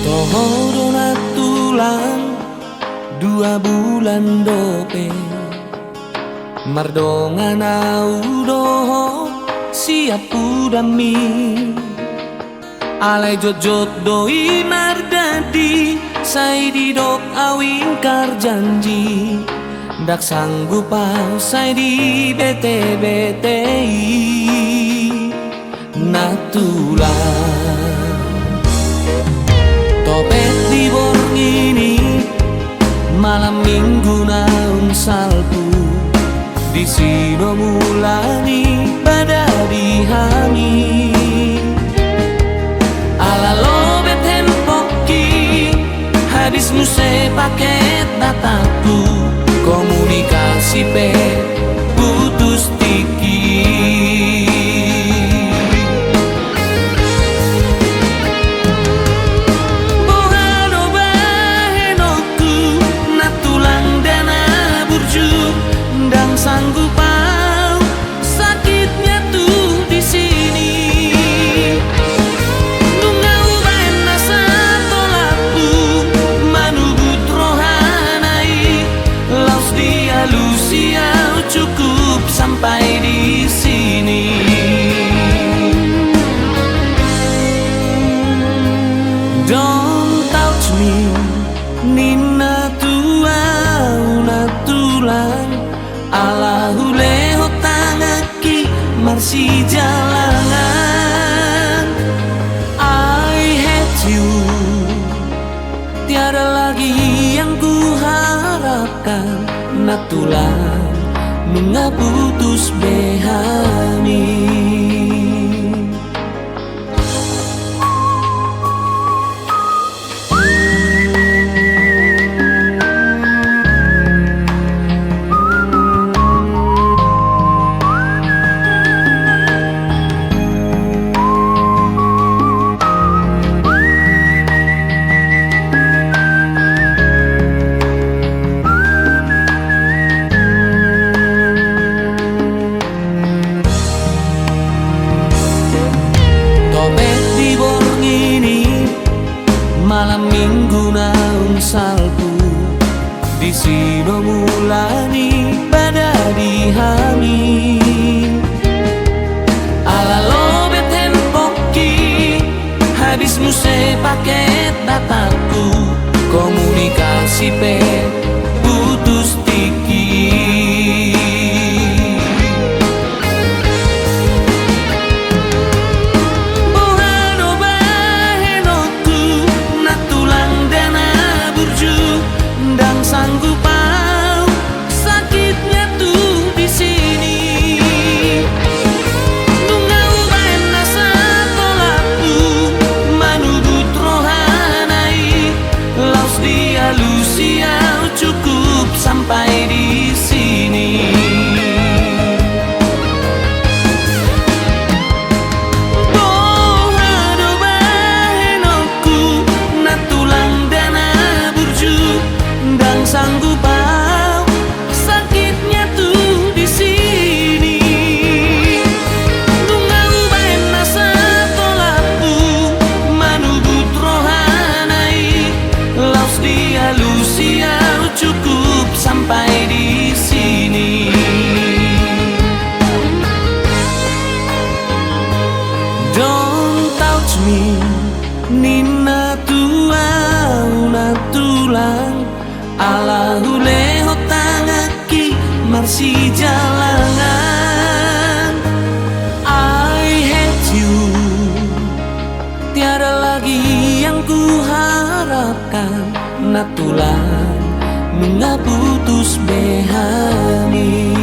Tohorona tulang 2 bulan dope Mardongan audoho siap udami Alai jojot doi mardadi Sai didok awing janji Dak sanggup au sai di bete-betei Natulang Topet di borngini malam minggu naung salpu di sino mulani pada dihami ala lobet tempoki habis muse paket dataku komunikasi pe putus tiki sanggup au sakitnya tuh di sini dungau baena satolaku manubut rohanai laus dia lusiau cukup sampai di sini Don't touch me nina tuau natulang Alahu leho tangaki marsi jalangan I hate you Tiada lagi yang ku harapkan Natulang mengaputus behami Malam minggu naung salpu di sino mulani pada dihami ala lobet tempoki habis muse paket dataku komunikasi pe putus tiki sanggup au sakitnya tuh di sini dungau baena satolaku manubut rohanai laus dia lusiau cukup sampai di sini sanggup au sakitnya tuh di sini dungau baena satolaku manubut rohanai laus dia lusiau cukup sampai di sini Don't touch me nina tuau natulang Alahu leho tangaki marsi jalangan I hate you Tiada lagi yang ku harapkan Natulang mengaputus behami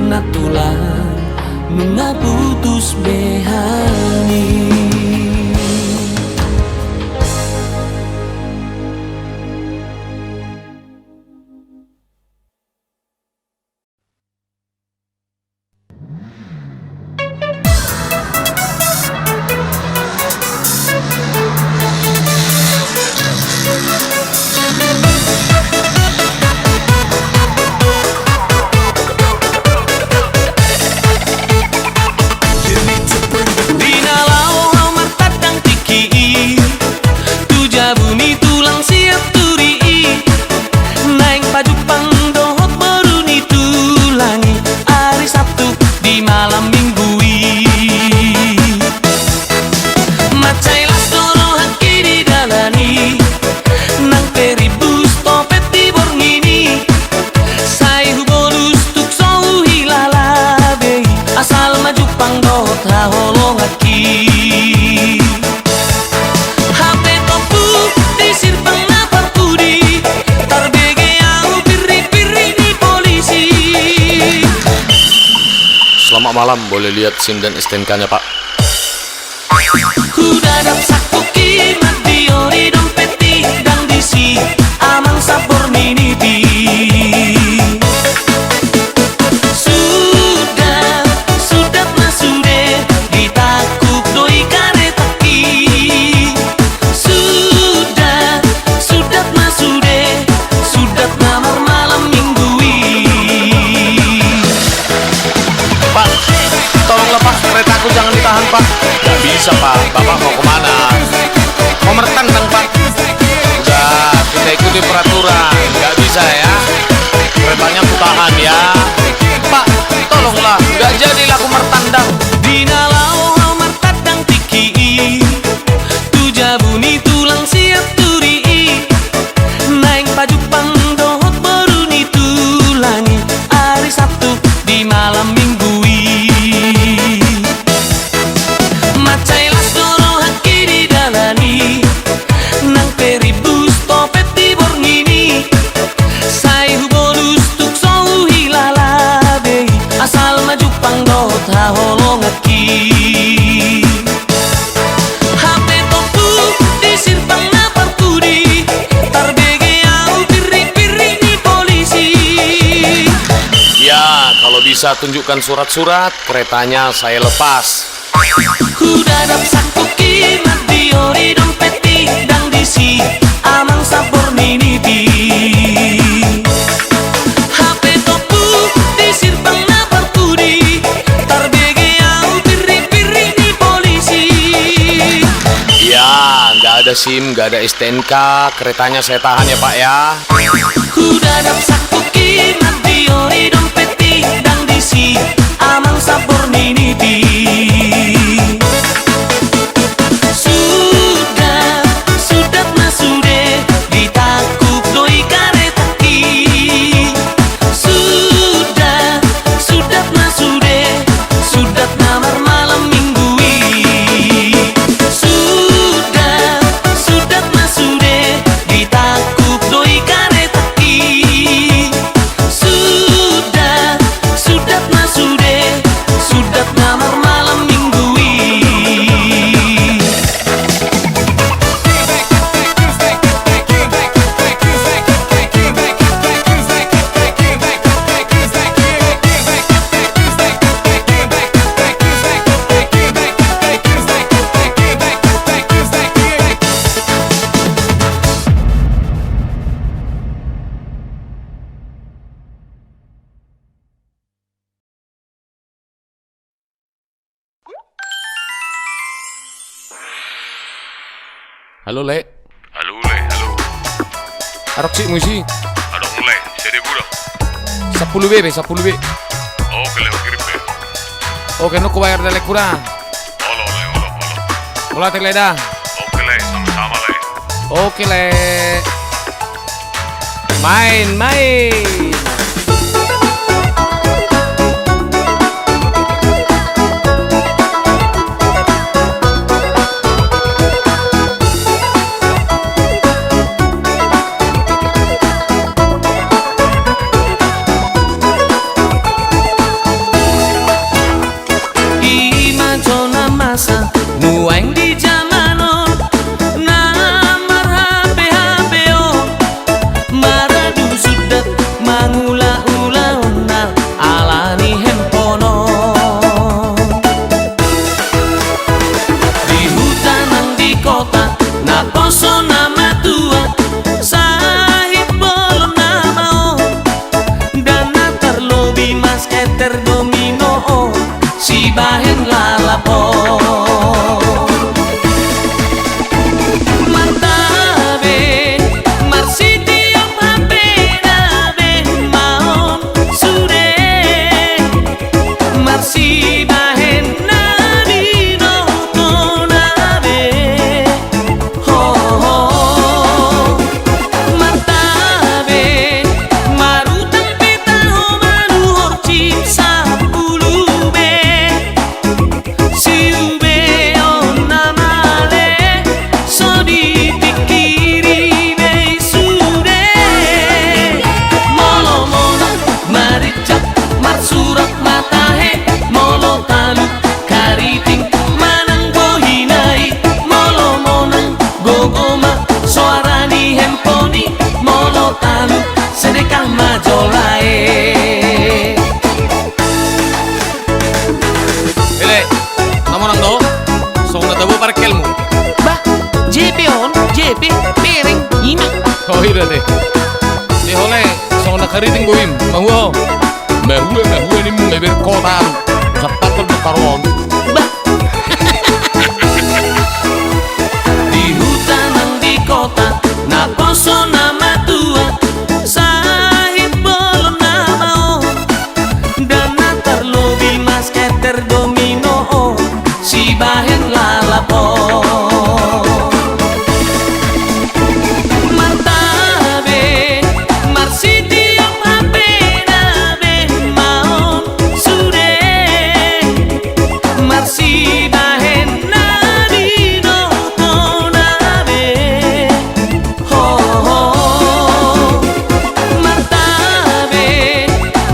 Natulang mengaputus behami malam boleh lihat SIM dan STNK-nya, Pak. Kudadap sakuki madiori dompeti dang disi amang sabor miniti. Sudah masude ditakuk doi karetaki. Sudah masude sudah namar malam minggui. Pak, tolong lepas keretaku, jangan ditahan, Pak. Gak bisa, Pak. Bapak mau kemana? Mau mertandang, Pak. Udah, kita ikuti peraturan. Gak bisa ya. Keretanya aku tahan ya. Pak, tolonglah. Gak jadilah aku mertandang. Dinalau hau martadang tiki tuja buni tulang siap turi naik baju pangdohot beruni tulani hari Sabtu di malam minggui macailas doro haki di dalani nang peribus topet di borngini sai hubonus tuk sau hilala dei asal maju pangdohot haholong haki HP topu di sirpang napar kudi tarbege au piri-piri di polisi. Ya, kalau bisa tunjukkan surat-surat, keretanya saya lepas. Kudadap sakuki madiori dompeti dang disi amang sabor niniti. HP topu di sirpang napar kudi tarbege au piri-piri di polisi. Ya, nggak ada SIM, nggak ada STNK, keretanya saya tahan ya, Pak ya. Kudadap sakuki madiori dompeti dang disi amang sabor niniti. Sudah masude ditakuk doi karetaki. Sudah masude sudah namar malam minggui. Sudah masude ditakuk doi karetaki. Sudah masude sudah namar malam minggui. Halo, Le. Halo Le, halo. Arok sih musi. Ada mulai, jadi gua. 10 B, 10 B. Oke Le, kirim Le. Oke, no ko bayar dalek kurang. Olo Le, olo. Wala tegleda. Oke Le, sama-sama Le. Oke, Le. Main. Ima jona masa nuang di zamano namar HP o maradu sudah Oh iya teh. Di hole so nakariting boim. Mahuo. Mahue ni meber kota. Kapatul bekaron. Di hutan dan di kota, na poso nama tua, sahib belum nama dan natar lobi mas keter domino, si bahen lalapo. Martabe, marsiti yang apena be maon sude, marsi bahen nabino tonabe, ho ho. Martabe,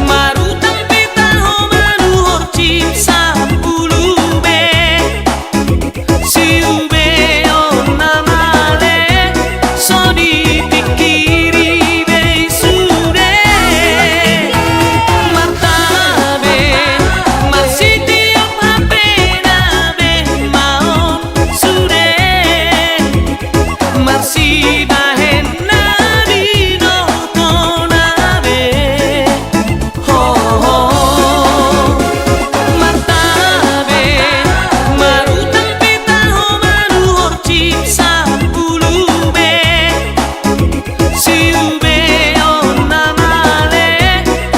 marutang pita ho maruhor cipsa pulube, si ube on namale, so dipikiri be sude. Martabe, marsiti yang apena be maon sude, marsi bahen nabino tonabe, ho ho. Martabe, marutang pita ho maruhor cipsa pulube, si ube on namale,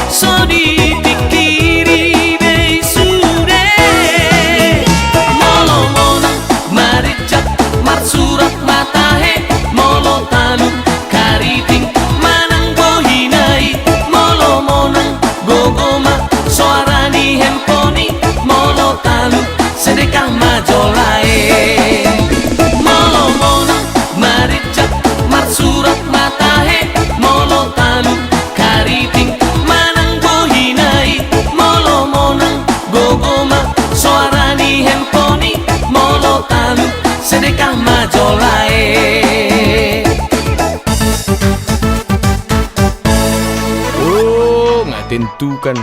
so dipikiri be sude. Molo mona, marijak, marsurat matahe, molo talu, kariting, manang bohinai, molo mona, gogoma, suarani hemponi, molo talu, sedekah majolae. Molo mona, marijak, marsurat matahe, molo talu, kariting, manang bohinai, molo mona, gogoma, suarani hemponi, molo talu, sedekah majolae. Oh, nggak tentukan.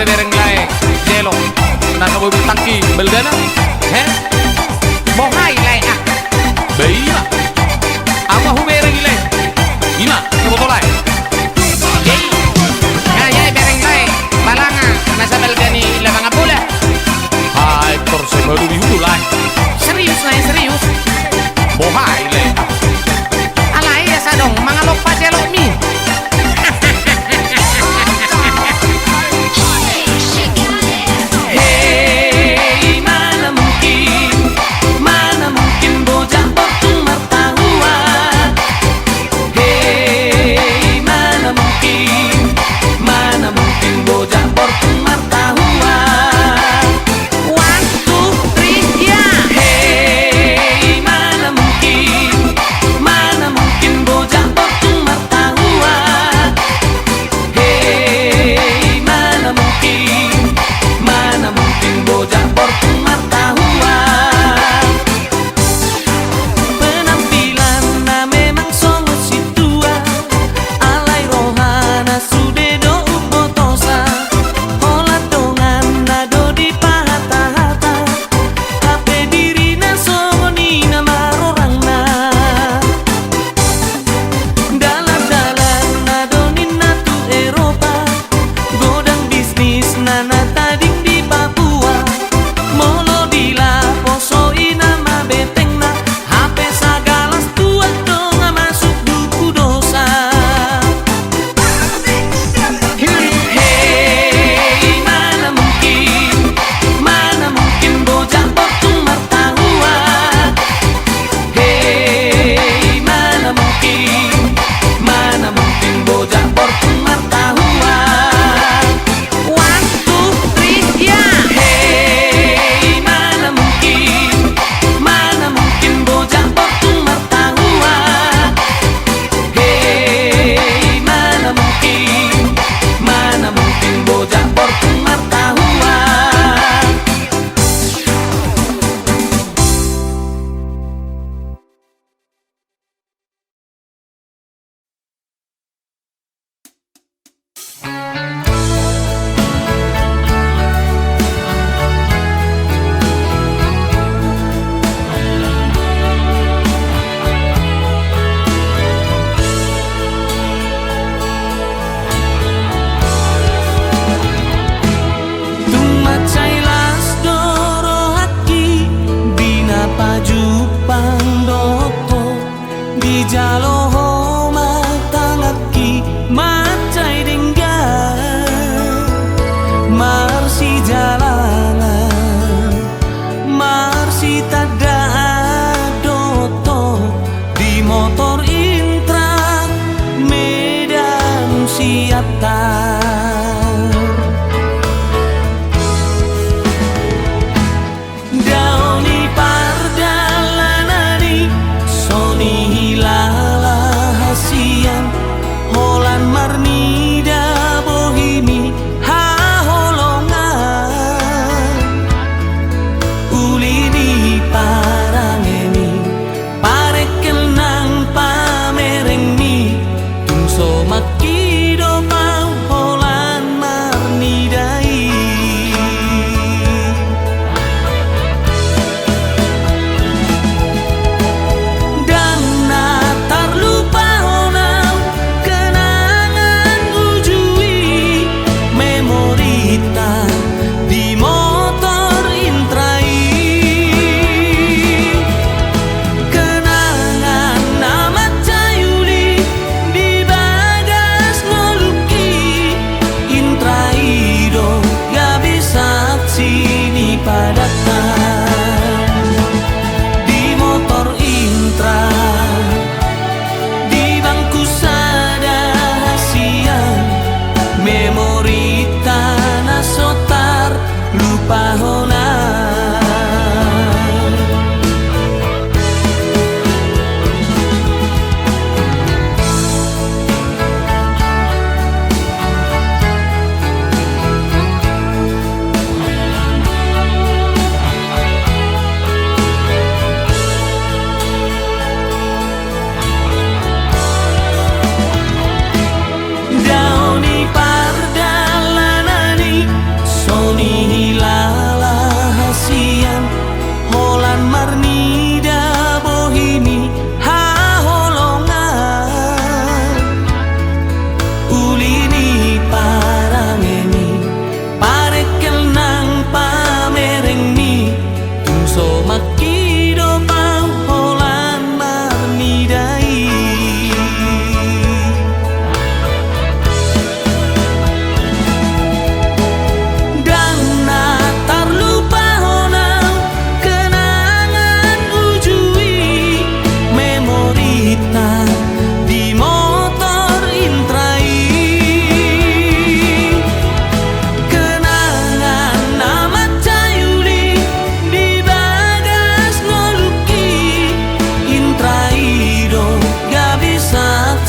le dereng lae jelo na ka bobi tangki belgana he Bohai lai ah. beima ama hu bereng ile ima ka botolai Ya bereng lai. Balanga nasa belgani la mga pula. hai tor se baru bihudu lai Serius lai serius. bohai le Alai ya sadong mga lokpa jelo mi. Hey, mana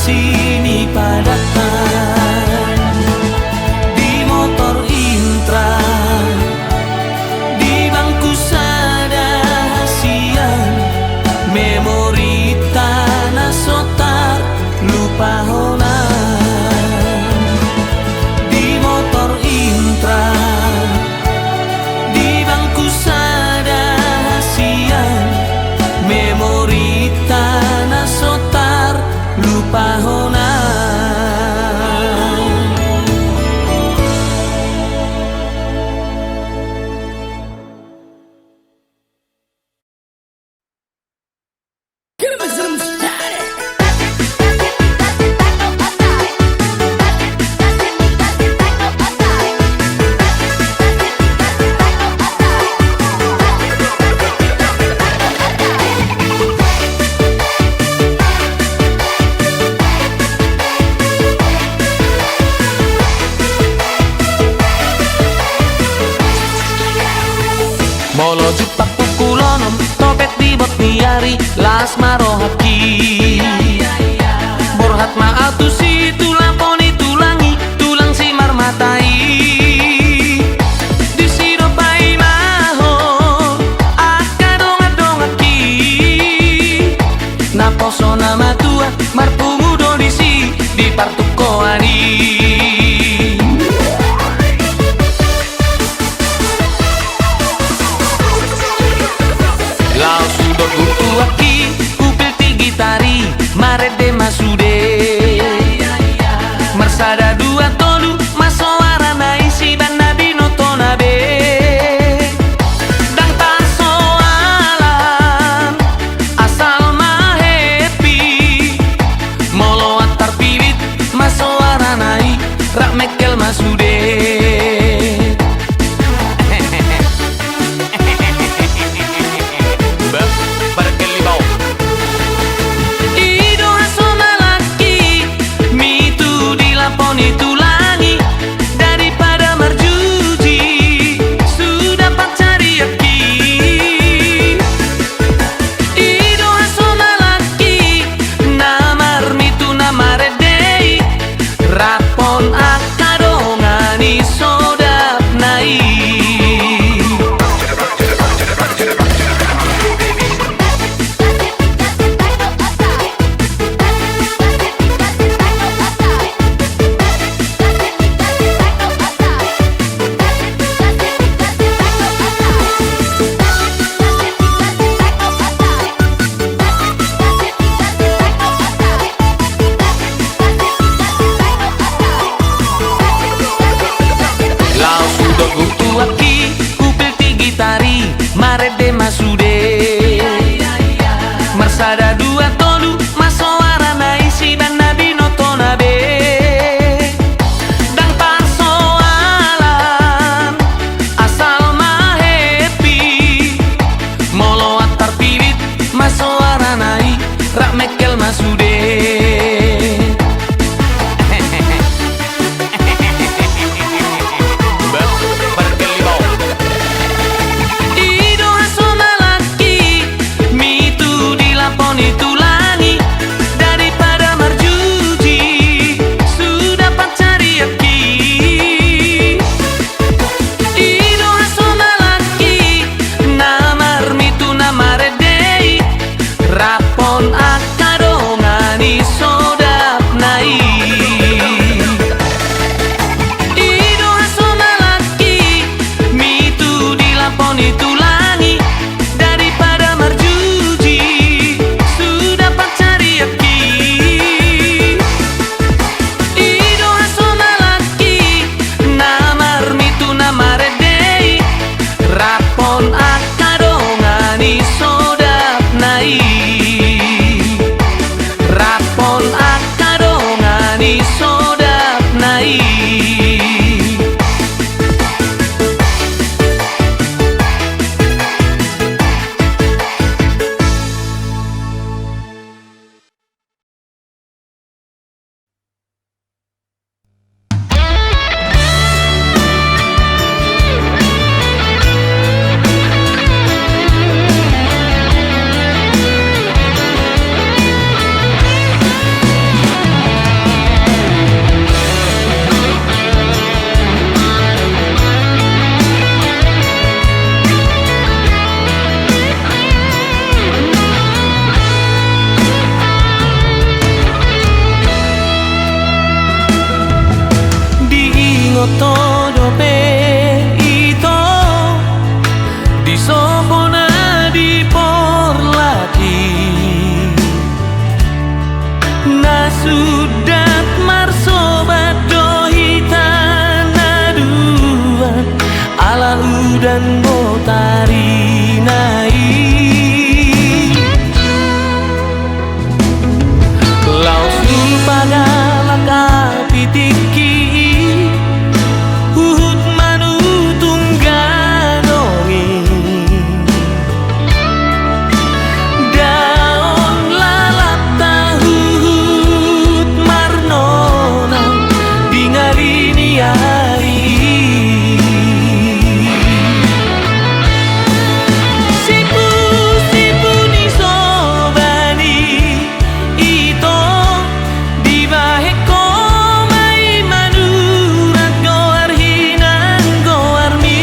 sini padatan, di motor intra, di bangku sada hasian, memori tanah sotar lupa hona. Di motor intra, di bangku sada hasian, memori tanah sotar lupa hona. Molo jupak pukulonom, topet di bot niari, las marohaki. Borhat maatu si tulang poni tulangi, tulang si marmatai. Di siropai maho, akadong-adongaki. Naposo nama tua, marpumudo di si, di partukoani. Lao sudah gutu aki, upil tinggi tari, marede masude. Mersada dua tolu, masoara naisi banda binoto nabe. Dan tasoalan, asal mah happy. Molo antar piwit, masoara nai, rak mekel masude. Tulangi daripada marjuji, sudah pancari aki. Ido asona laki, namar mitu namare dei, rapon akadongan. todo ito di sopona di por lagi na sudat marsobat dohitan aduan ala udan botari nai lau supagala kapitiki uhut manutung ganongi daon lalap tahuhut marnona dingarini hari sipu ni sobani ito di baheko mai manurat goar hinan goar mi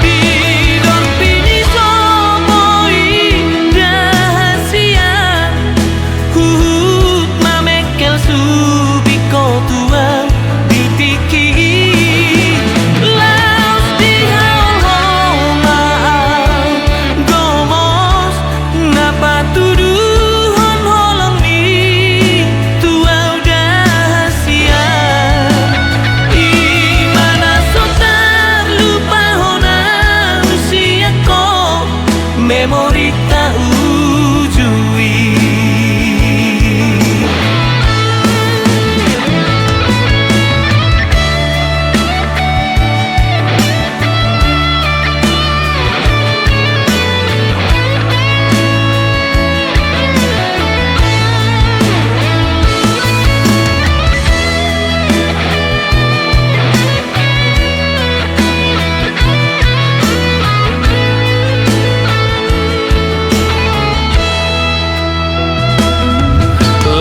di dorpini soboi rahasia hut mamekel subiko tua bitiki laos di hal-hal gomos napa tuduhon holong ni tua rahasia imana sotar lupa hona usia ko memori tak ujui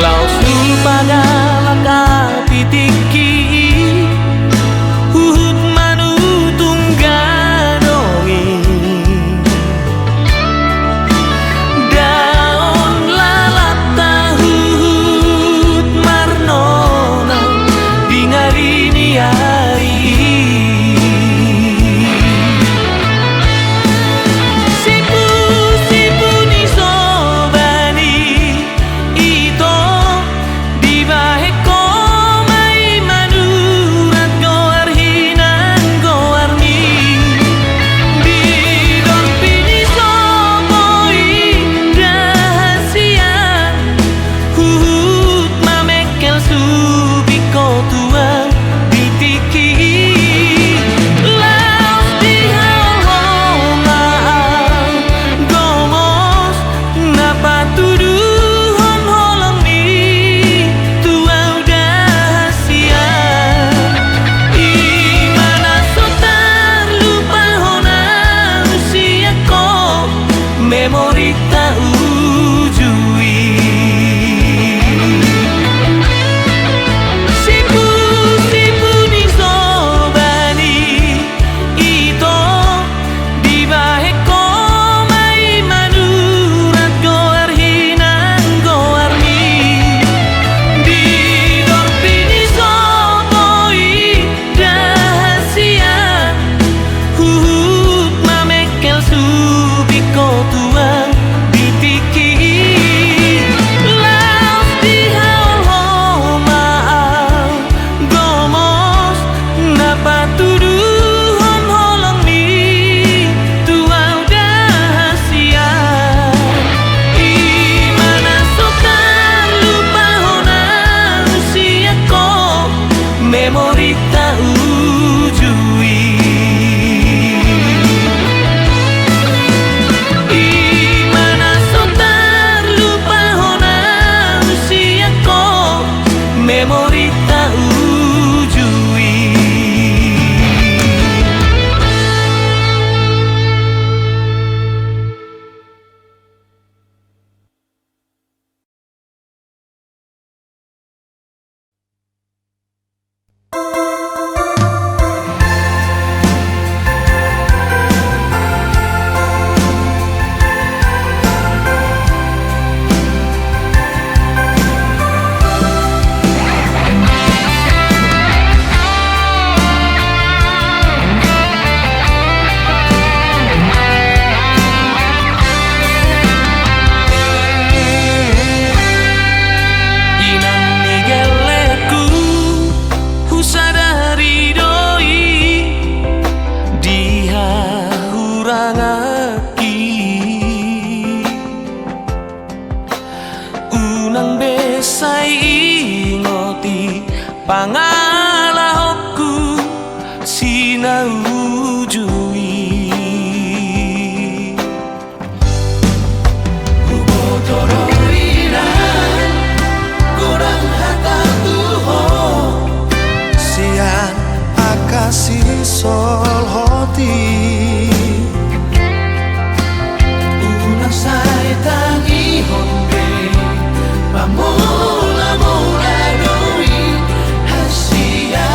lau supagala kapitiki uhut manutung ganongi daon lalap tahuhut marnona dingarini hari sipu ni sobani ito di baheko mai manurat goar hinan goar mi di dorpini soboi rahasia hut mamekel subiko tua bitiki laos di hal-hal gomos napa tuduhon holong ni tua rahasia imana sotar lupa hona usia ko memori tak ujui sipu ni sobani ito di baheko mai manurat goar hinan goar mi di dorpini soboi rahasia hut mamekel subiko tua bitiki laos di hal-hal gomos napa tuduhon holong ni tua rahasia imana sotar lupa hona usia ko memori tak ujui imana sotar lupa hona usia ko memori tak ujui Pangalahku sinawujui Ubodoroiran kurang hatatuho Sian akasi sol hoti Unang saitang ihonde Pamula-mula doi hasia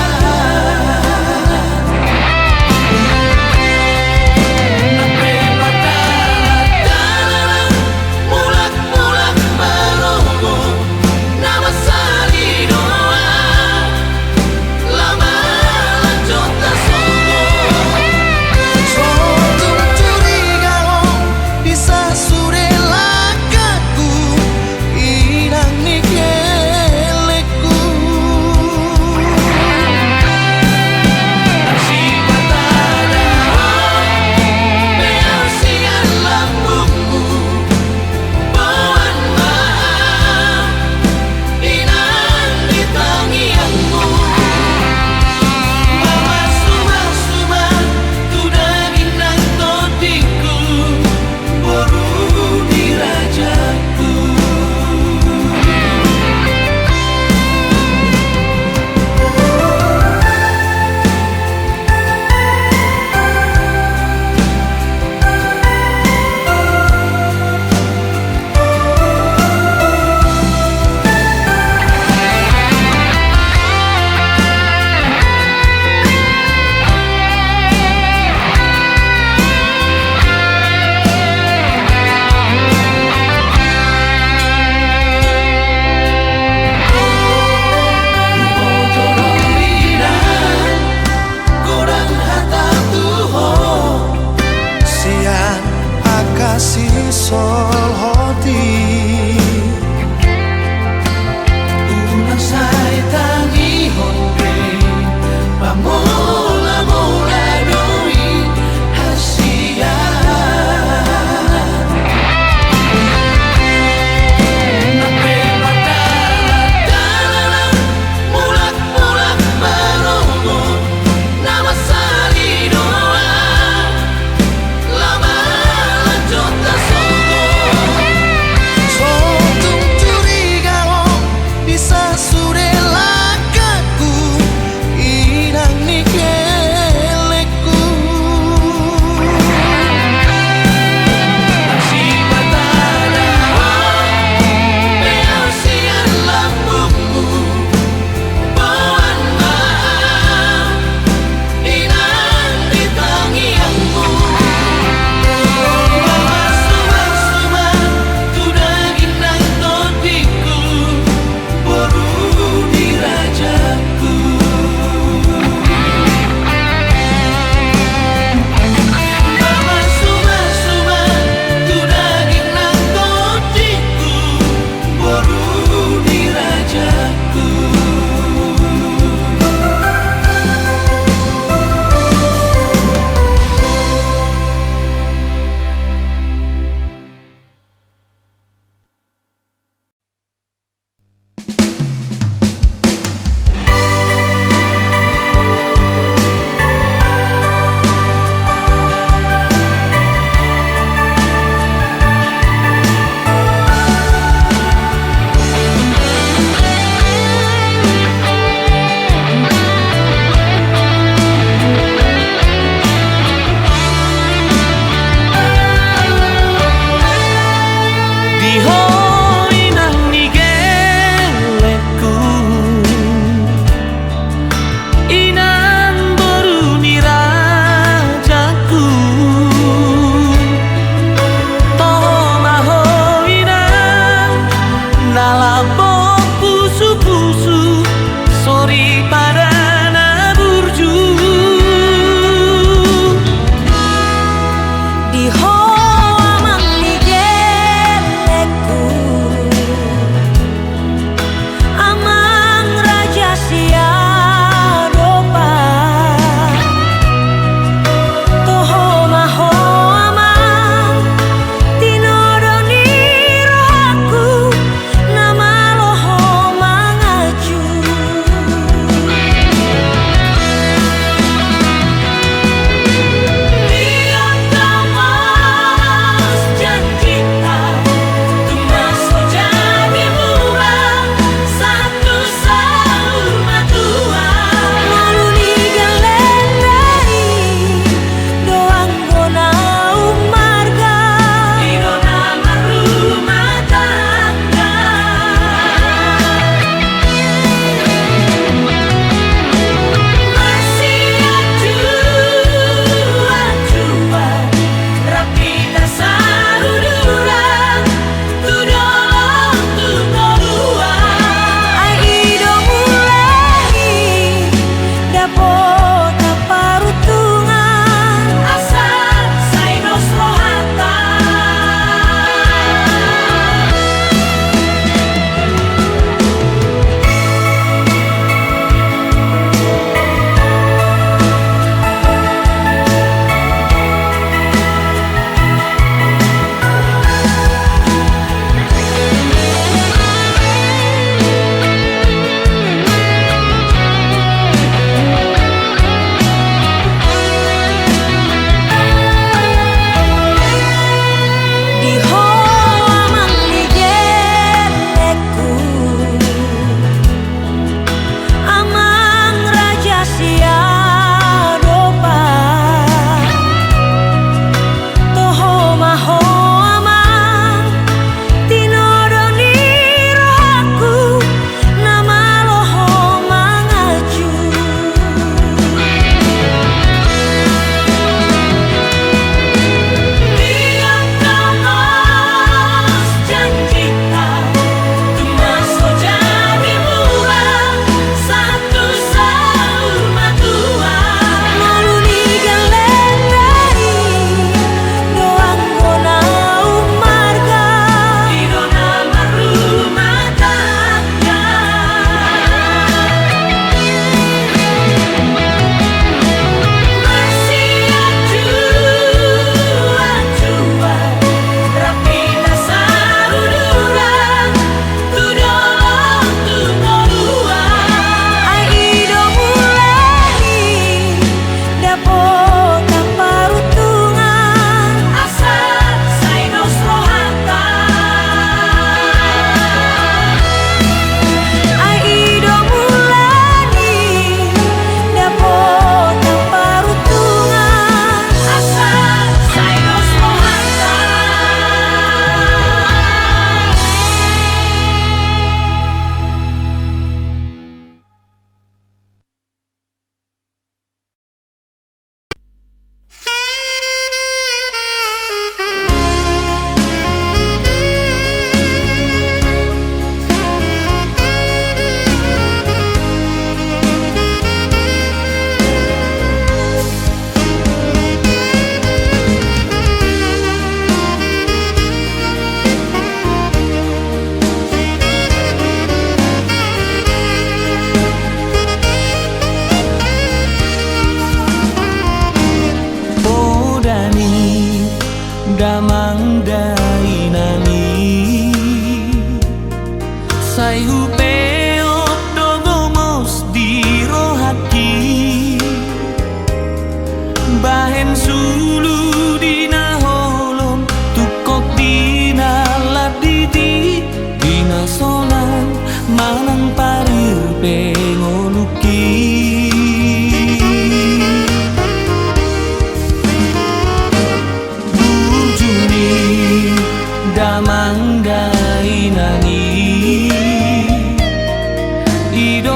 hidup